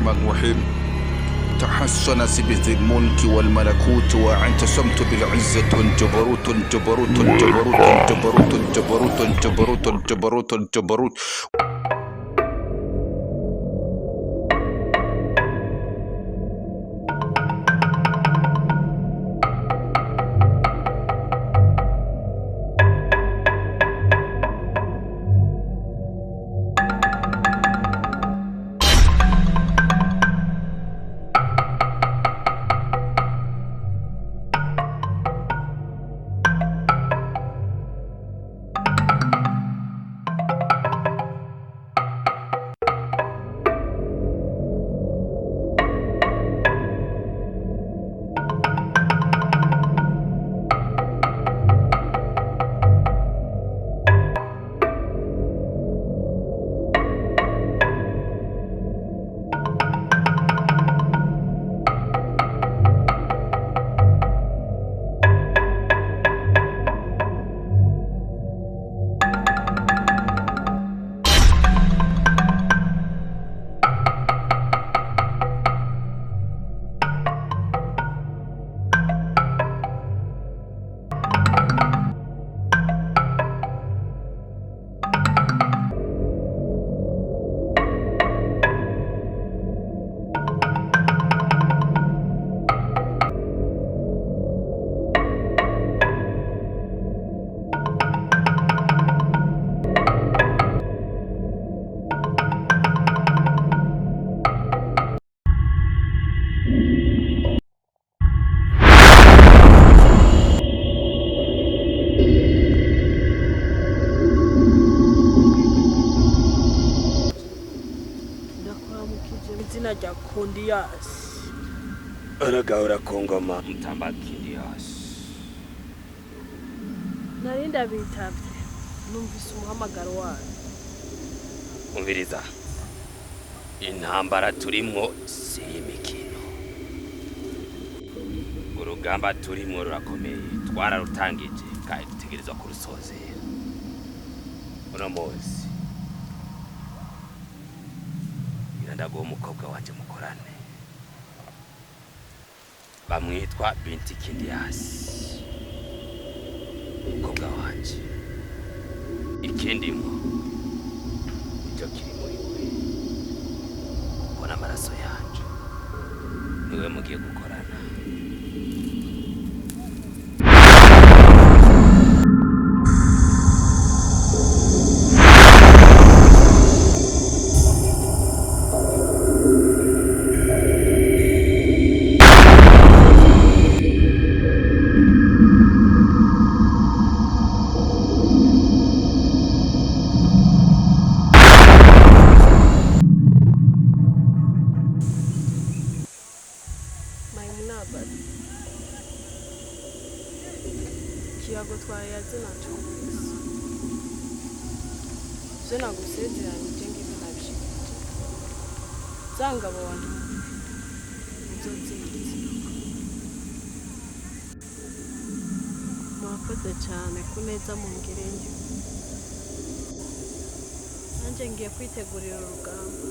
الرحمن الرحيم تحسن سبذ الملك والملكوت واعتصمت بالعزة والجبروت الجبروت الجبروت الجبروت الجبروت الجبروت الجبروت الجبروت Najya Kondiyasi aragahora kongoma mutamba Kondiyasi nari ndabitavye numvise umuhamagaro wayo. Umviriza, intambara turimwo si imikino, urugamba turimwo rurakomeye, twararutangije kandi dutegerezwa kurusozera. Uno munsi ndago umukobwa wanje mukorane, bamwitwa binti Kondiyasi, umukobwa wanje. Ikindimo icyo kiri muri we, mbona amaraso yanje niwe mugiye gukorana. Kiyago twarayaze naco zena gusezeranyije ngibi nabishikije zangabo wantu uzozizi. Mwakoze cyane kuneza mu ngirenje, nanje ngiye kwitegurira urugamba.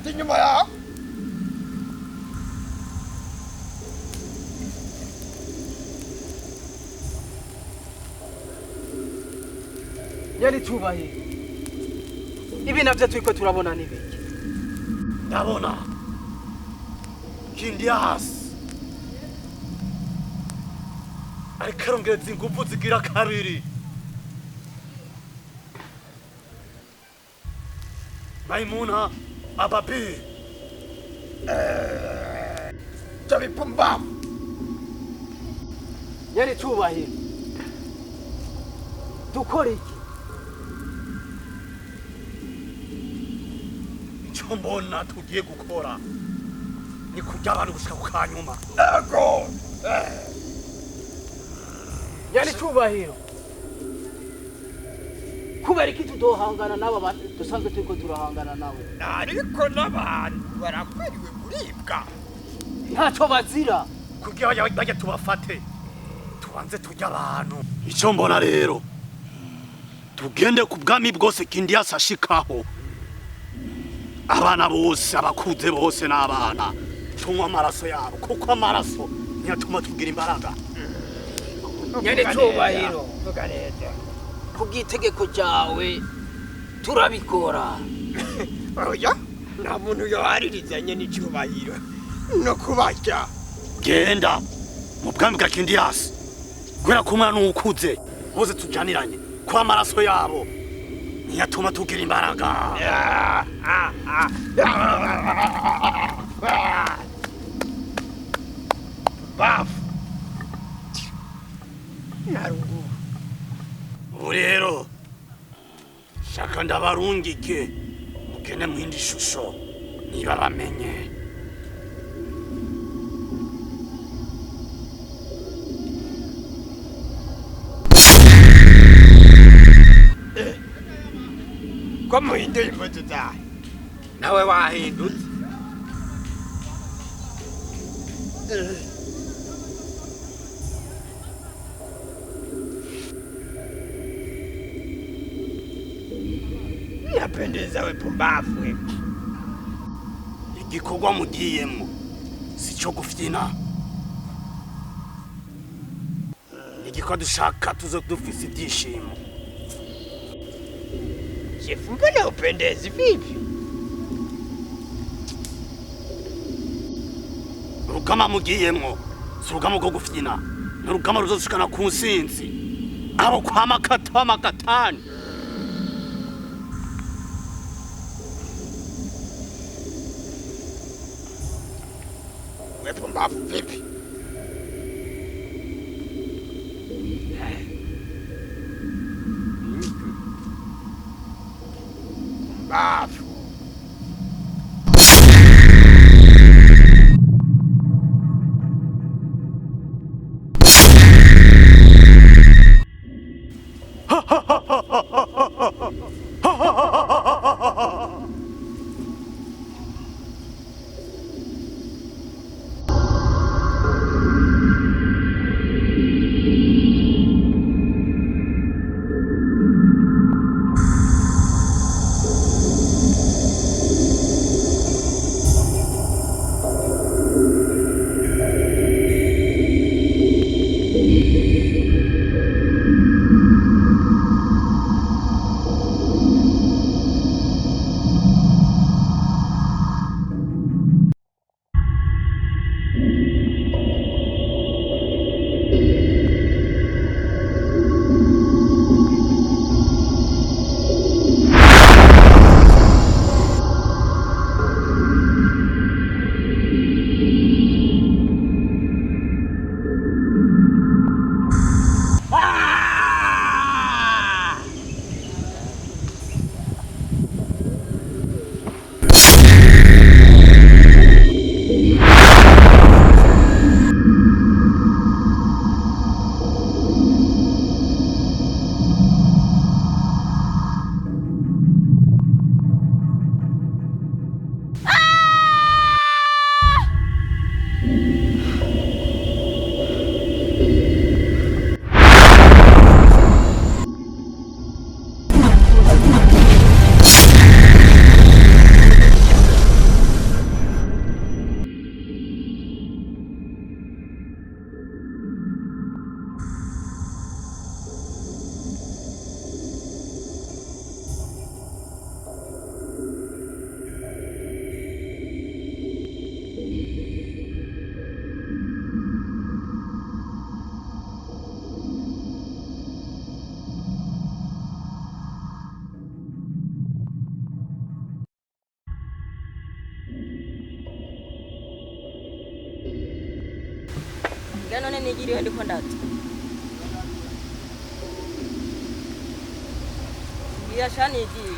ndi inyuma yawe. Yari cyubahiro. Ibi navyo turiko turabona ni biki? Ndabona Kindias ariko arongeza ingufu zigira kabiri. Maimuna ababi tabipumbavu. Yari cyubahiro. Dukora iki? Icyo mbona tugiye gukora ni kurya abantu gushika ku kanyuma. Yari cyubahiro. Kubera iki tudohangana n'aba bantu dusanzwe turiko turahangana nawe? Ariko n'abantu barakwiriwe kuribwa. Ntacyo bazira. Kugira bajya tubafate tubanze turya abantu. Icyo mbona rero tugende ku bwami bwose Kindias ashikaho. Abana bose abakuze bose n'abana tunywa amaraso yabo kuko amaraso ntiyatuma tugira imbaraga. Yari cyubahiro. Kubw'itegeko ryawe turabikora. Oya, nta muntu yoharirizanye n'icyubahiro no kubarya. Genda mu bwami bwa Kindias kubera ko umwana ukuze bose tujyaniranye ko amaraso yabo ntiyatuma tugira imbaraga. Bafu Narungu. rero shaka ndabarungike mugende mu yindi shusho niba bamenye. Ko muhinduye imbuto zawe nawe wahindutse. Yapendeza we pumbavu we. Igikorwa mugiyemo si cyo gufyina. Igikorwa dushaka tuzo dufise ibyishimo. Shefu, mbona upendezi vipi? Urugama mugiyemo si urugama rwo gufyina, ni urugama ruzoshikana ku nsinzi abo kwa makatani. We pumbavu vipi? Pumbavu. none nigiriwe ndiko ndata yashani igiye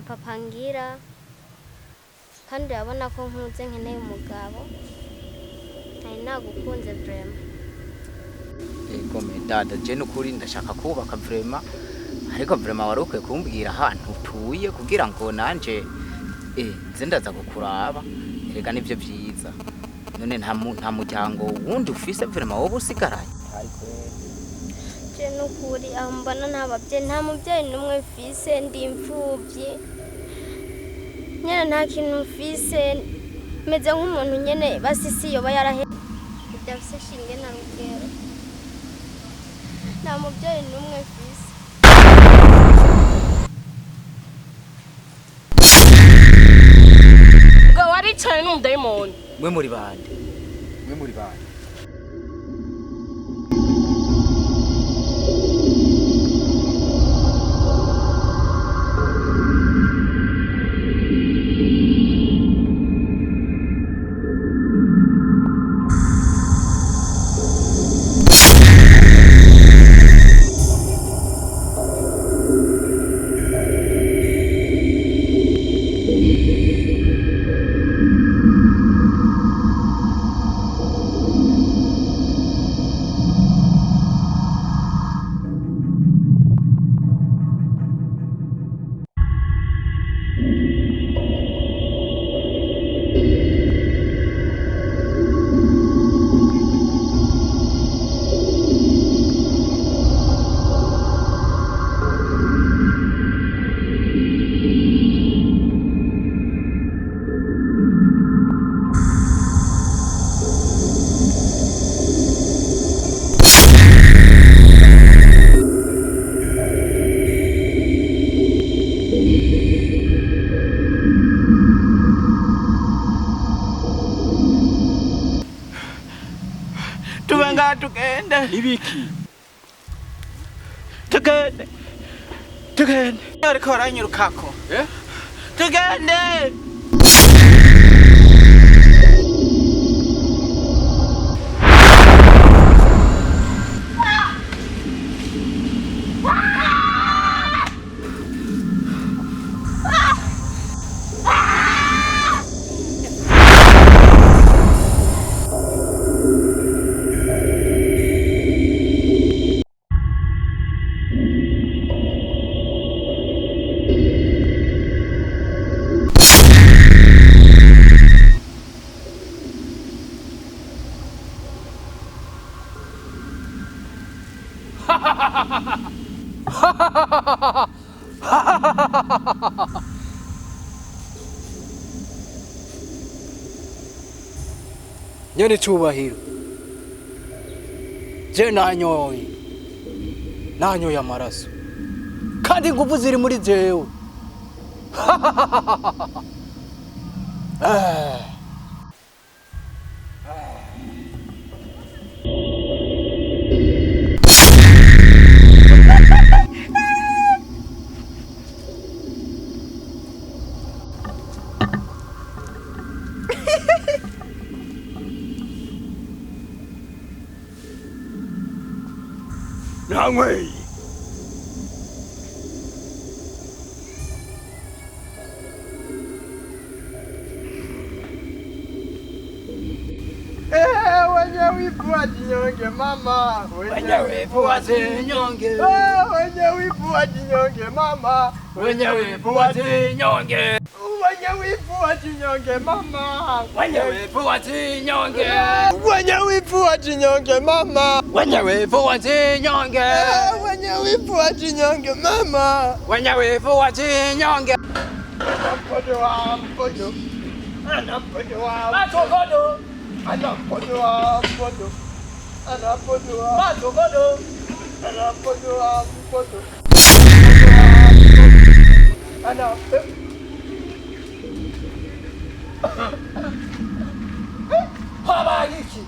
papangira kandi urabona ko nkuze nkeneye umugabo ntari nagukunze vrema yego dada je nukuri ndashaka kubaka vrema ariko vrema wari ukwiye kumbwira ahantu utuye kugira ngo nanje nze ndaza kukuraba erega nivyo vyiza none nta muryango wundi ufise vrema wowe usigaranye ariko je nukuri aho mbona nta muvyeyi n'umwe mfise ndi imfuvyi nyene nta kintu mfise meze nk'umuntu nyene basisi yoba yarahe idafise shinge na rugero nta muvyeyi n'umwe mfise ngo waricaye n'umudayimoni mwe muri bande tugende ibiki tugende ariko baranyirukako tugende nyene cubahiro je nanyoye amaraso kandi ingufu ziri muri jewe nanyweye. Wenye wivu wajinyonge mama, Wenye wivu wajinyonge. wenye wivu wajinyonge mama, Wenye wivu wajinyonge. wenye wivu wajinyonge mama, Wenye wivu wajinyonge. wenye wivu wajinyonge mama, Wenye wivu wajinyonge. wenye wivu wajinyonge mama. Wenye wivu wajinyonge. Mpodo wa mpodo, ana mpodo wa Matogodo. ana mpodo wa mpodo, ana mpodo wa Matogodo. ana mpodo wa mpodo, ana Habayiki.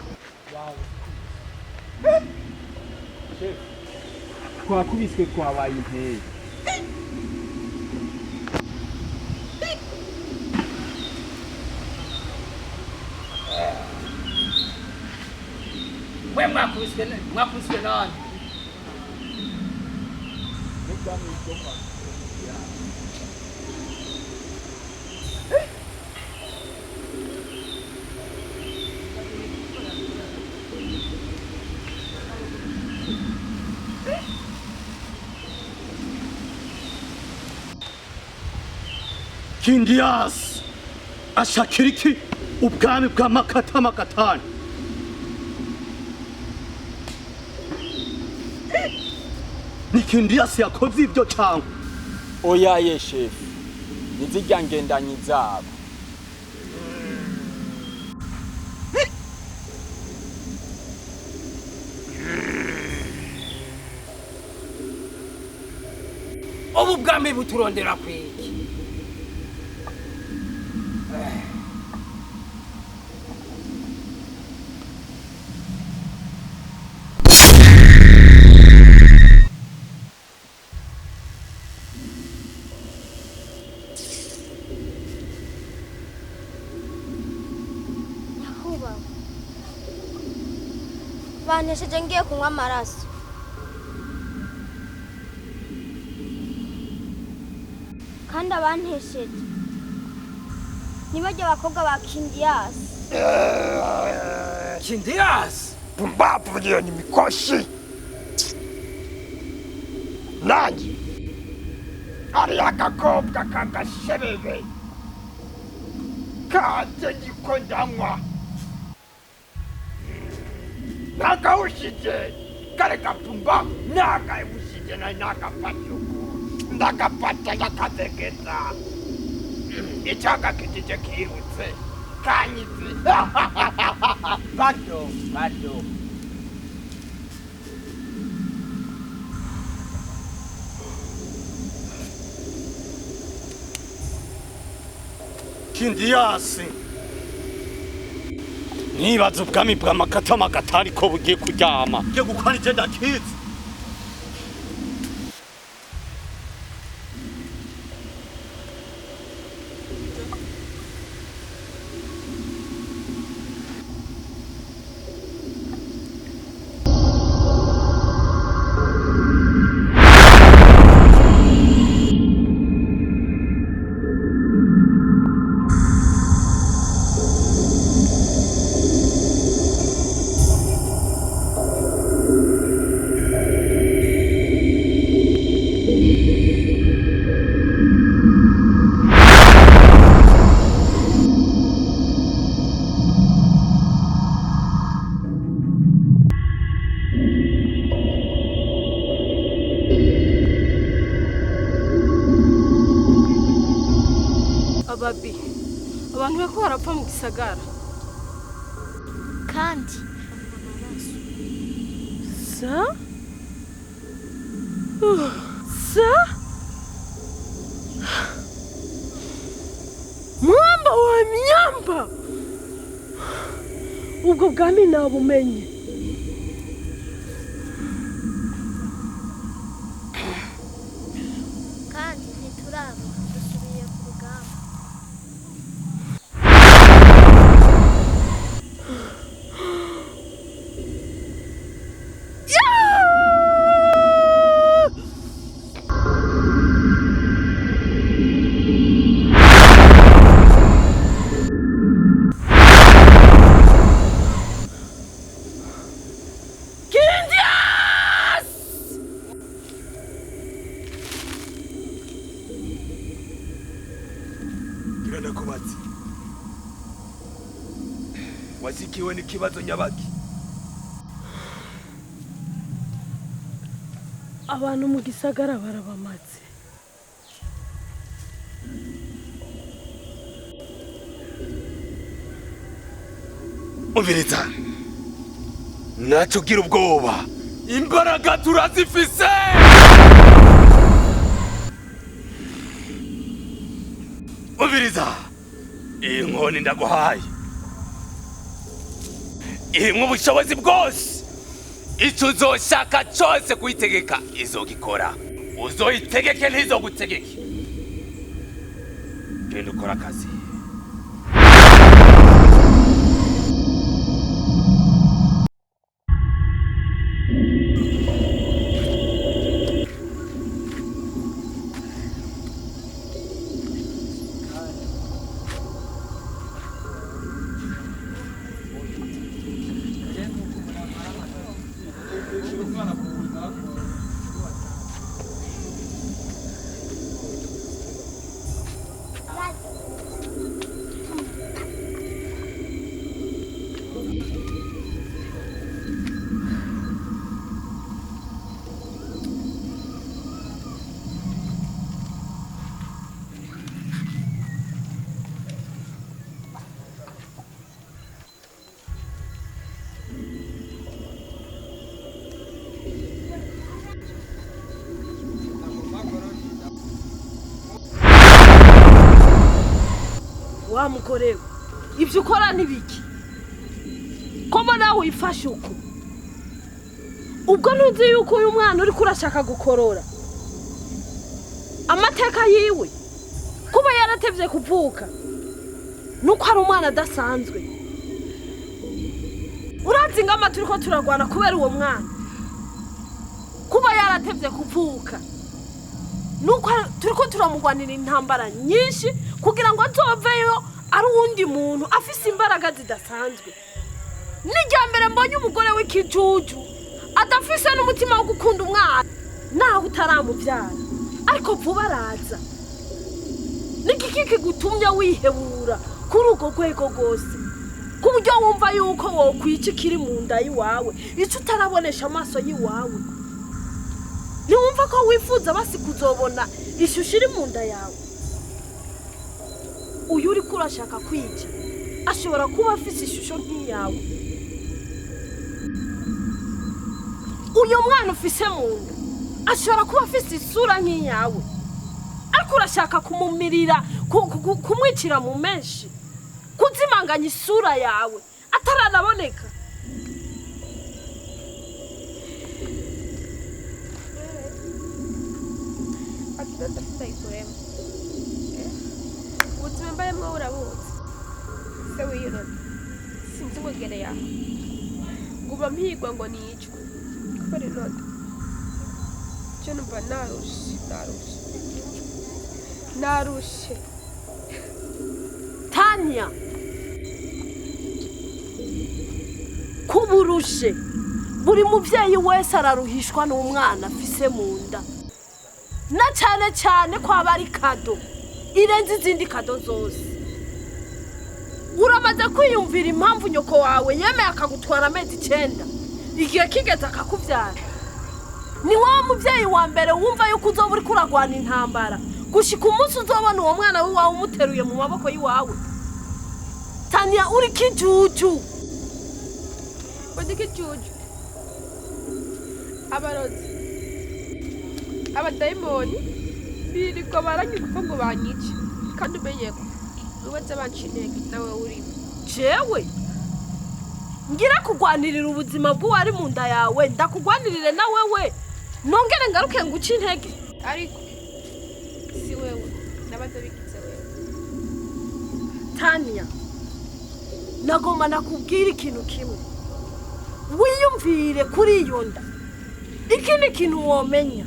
twakubiswe kwabaye inteye. We mwakubiswe nani? Kindias ashakiriki ubwami bwa makatani. Ni Kindias yakoze ibyo cyangwa? Oya ye shefu, nizirya ngendanyi zabo. Ubu bwami buturondera kwiki? Nyakubahwa, bantesheje ngiye kunywa amaraso. Kandi abantesheje nibajya abakobwa ba Kindias. Kindias? Pumbavu hiyo ni mikoshi. Nanyi ari akakobwa kagasherebe kaje gikondanywa nakawushije kare kapumbavu nakawushije na nakapatuku ndakapata yakategeza ichaka kijije kirutse kanyize Bado. Kindias nibaza ubwami bwa makatari ko bugiye kuryama. Ngiye gukora ije ndakizi. Ababi, abantu beko barapfa mu gisagara. Kandi Sa? Sa? Mwamba wa myamba! Ubwo bwami nabumenye. kandi ntituraba dusubiye ku rugamba. Nagana kubaza. Wasikiwe n'ikibazo nyabaki? Abantu mu gisagara barabamaze. Umviriza. Nacho gira ubwoba. Imbaraga turazifise. Umviriza. Inkoni ndaguhaye. Irimwe ubushobozi bwose. Icyo uzoshaka cyose kuyitegeka izogikora. Uzoyitegeke ntizogutegeke. Genda ukora akazi. Wamukorewe. Ibyo ukora nibiki? Koma nawe wifashe uko. Ubwo ntuzi yuko uyu mwana uri kurashaka gukorora. Amateka yiwe kuba yaratevye kuvuka. Nuko ari umwana adasanzwe. Urazi ngama turiko turagwana kubera uwo mwana. Kuba yaratevye kuvuka. Nuko turiko turamugwanira intambara nyinshi kugira ngo azoveyo ari uwundi muntu afise imbaraga zidasanzwe. Nijyambere mbonye umugore w'ikijuju adafise n'umutima wo gukunda umwana naho utaramubyara ariko vuba araza. Nikiki gutumye wihebura kuri ugo gwego gose kuburyo wumva yuko wokwica kiri mu nda yiwawe ico utarabonesha amaso yiwawe. Niwumva ko wifuza basi kuzobona ishusho iri mu nda yawe. Uyu uri kurashaka kwica ashobora kuba afise ishusho nk'iyawe. Uyu mwana ufise mu nda ashobora kuba afise isura nk'iyawe. Ariko urashaka kumumirira kumwicira mu menshi kuzimanganya isura yawe ataranaboneka. Ubuzima mbayemo urabuzi se wiyirona sinzi umugere yawe nguba mpigwa ngo nicwe kubera inota cyo numva narushe Tanya kuburushe buri muvyeyi wese araruhishwa n'umwana afise mu nda na cyane cyane kwa bari kado irenze izindi kado zose. Uramaze kwiyumvira impamvu nyoko wawe yemeye akagutwara amezi 9 igihe kigeze akakubyara. Ni wowe muvyeyi wa mbere wumva yuko uzoba uri kuragwana intambara gushika umunsi uzobona uwo mwana wawe umuteruye mu maboko yiwawe. Tanya uri kijuju. Uri kijuju. Abarozi abadayimoni biriko baranyuka ngo banyice kandi umenye ko ubaze bancinege nawe uri jewe ngira kugwanirira ubuzima bw'uwari mu nda yawe ndakugwanirire na wewe nongere ngaruke nguci intege ariko si wewe nabaze bikize wewe. Tanya nagoma nakubwira ikintu kimwe wiyumvire kuri iyo nda. Ikindi kintu womenya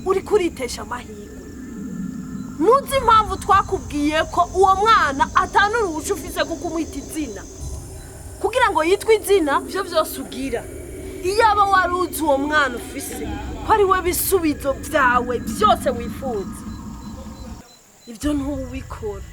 uri kuritesha amahirwe. Nuzi impamvu twakubwiye ko uwo mwana atanura ubushufise kukumwita izina kugira ngo yitwe izina byo byose ugira. Iyaba waruzi uwo mwana ufise ko ari we bisubizo byawe byose wifuza ibyo ntubikora.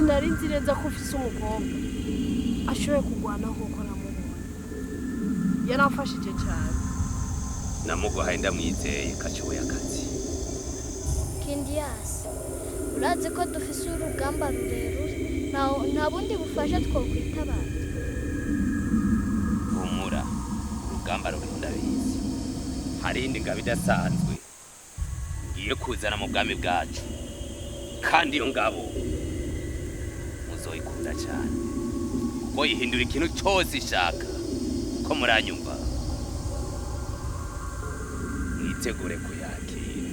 sinari nzi neza ko ufise umukobwa ashoboye kurwana nk'uko namubonye. Yaramfashije cyane. namuguhaye ndamwizeye ko ashoboye akazi. Kindiyasi, urazi ko dufise urugamba rurerure, nta bundi bufasha twokwitabaza. humura urugamba ruriho ndabizi. hari indi ngabo idasanzwe ngiye kuzana mu bwami bwacu, kandi iyo ngabo muzoyikunda cyane kuko ihindura ikintu cyose ishaka. ko muranyumva, mwitegure kuyakira.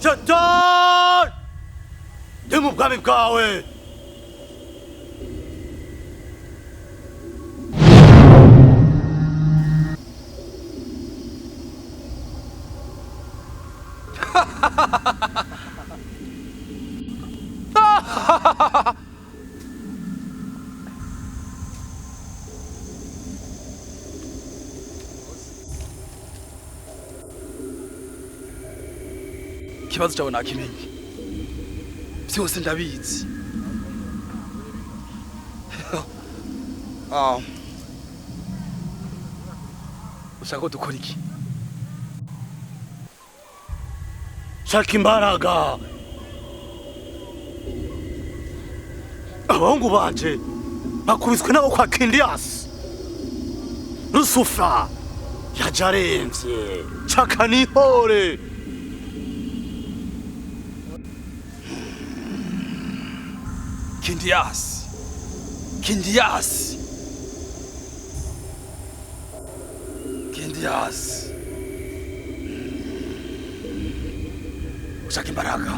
shetani ndi mu bwami bwawe. ikibazo cyawe nakimenye, byose ndabizi. ushaka ko dukora iki? shaka imbaraga. abahungu banje bakubiswe nabo kwa Kindiyasi. Rusufra yaje aremvye, shaka nihore. Kindiyasi, Kindiyasi, Kindiyasi, ushaka imbaraga.